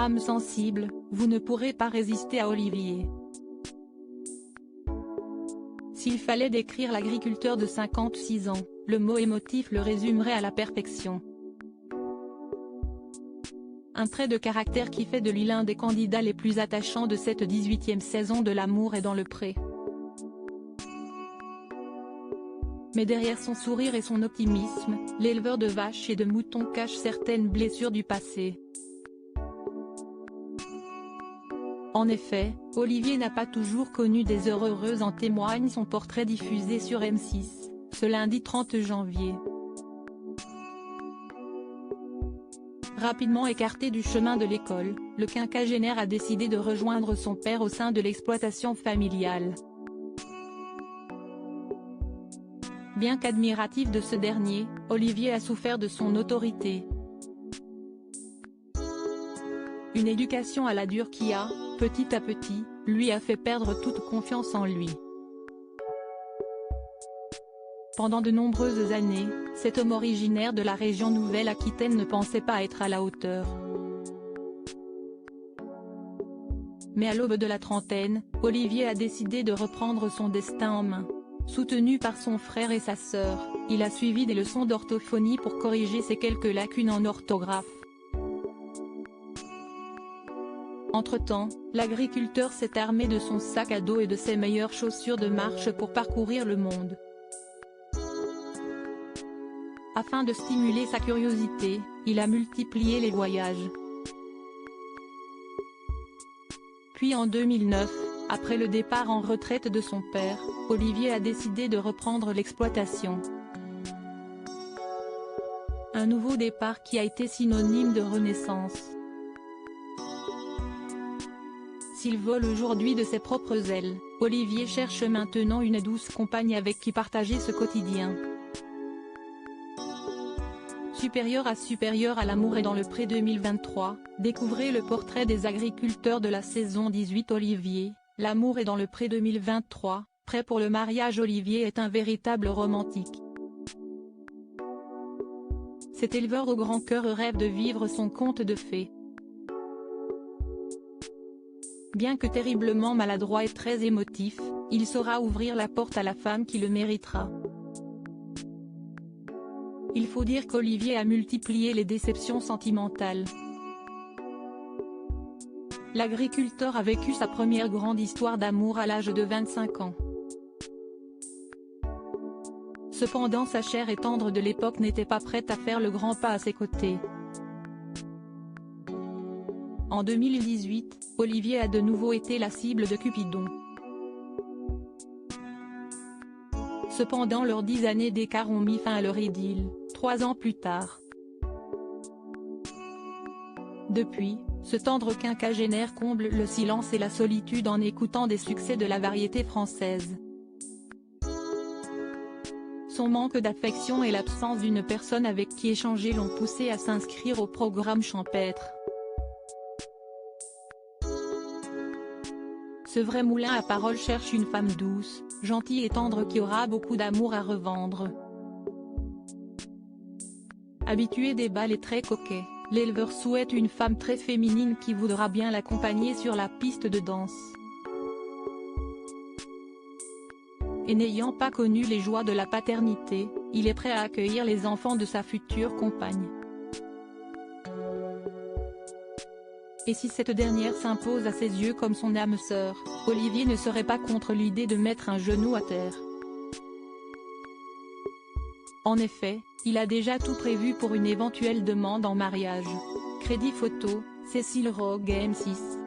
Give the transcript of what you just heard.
âme sensible, vous ne pourrez pas résister à Olivier. S'il fallait décrire l'agriculteur de 56 ans, le mot émotif le résumerait à la perfection. Un trait de caractère qui fait de lui l'un des candidats les plus attachants de cette 18e saison de L'amour est dans le pré. Mais derrière son sourire et son optimisme, l'éleveur de vaches et de moutons cache certaines blessures du passé. En effet, Olivier n'a pas toujours connu des heures heureuses, en témoigne son portrait diffusé sur M6, ce lundi 30 janvier. Rapidement écarté du chemin de l'école, le quinquagénaire a décidé de rejoindre son père au sein de l'exploitation familiale. Bien qu'admiratif de ce dernier, Olivier a souffert de son autorité. Une éducation à la dure qui a, petit à petit, lui a fait perdre toute confiance en lui. Pendant de nombreuses années, cet homme originaire de la région Nouvelle-Aquitaine ne pensait pas être à la hauteur. Mais à l'aube de la trentaine, Olivier a décidé de reprendre son destin en main. Soutenu par son frère et sa sœur, il a suivi des leçons d'orthophonie pour corriger ses quelques lacunes en orthographe. Entre-temps, l'agriculteur s'est armé de son sac à dos et de ses meilleures chaussures de marche pour parcourir le monde. Afin de stimuler sa curiosité, il a multiplié les voyages. Puis en 2009, après le départ en retraite de son père, Olivier a décidé de reprendre l'exploitation. Un nouveau départ qui a été synonyme de renaissance. S'il vole aujourd'hui de ses propres ailes, Olivier cherche maintenant une douce compagne avec qui partager ce quotidien. Supérieur à l'amour est dans le pré 2023, découvrez le portrait des agriculteurs de la saison 18. Olivier, L'amour est dans le pré 2023, prêt pour le mariage. Olivier est un véritable romantique. Cet éleveur au grand cœur rêve de vivre son conte de fées. Bien que terriblement maladroit et très émotif, il saura ouvrir la porte à la femme qui le méritera. Il faut dire qu'Olivier a multiplié les déceptions sentimentales. L'agriculteur a vécu sa première grande histoire d'amour à l'âge de 25 ans. Cependant sa chair et tendre de l'époque n'était pas prête à faire le grand pas à ses côtés. En 2018, Olivier a de nouveau été la cible de Cupidon. Cependant leurs 10 années d'écart ont mis fin à leur idylle, 3 ans plus tard. Depuis, ce tendre quinquagénaire comble le silence et la solitude en écoutant des succès de la variété française. Son manque d'affection et l'absence d'une personne avec qui échanger l'ont poussé à s'inscrire au programme champêtre. Ce vrai moulin à paroles cherche une femme douce, gentille et tendre qui aura beaucoup d'amour à revendre. Habitué des bals et très coquet, l'éleveur souhaite une femme très féminine qui voudra bien l'accompagner sur la piste de danse. Et n'ayant pas connu les joies de la paternité, il est prêt à accueillir les enfants de sa future compagne. Et si cette dernière s'impose à ses yeux comme son âme sœur, Olivier ne serait pas contre l'idée de mettre un genou à terre. En effet, il a déjà tout prévu pour une éventuelle demande en mariage. Crédit photo, Cécile Rogue M6.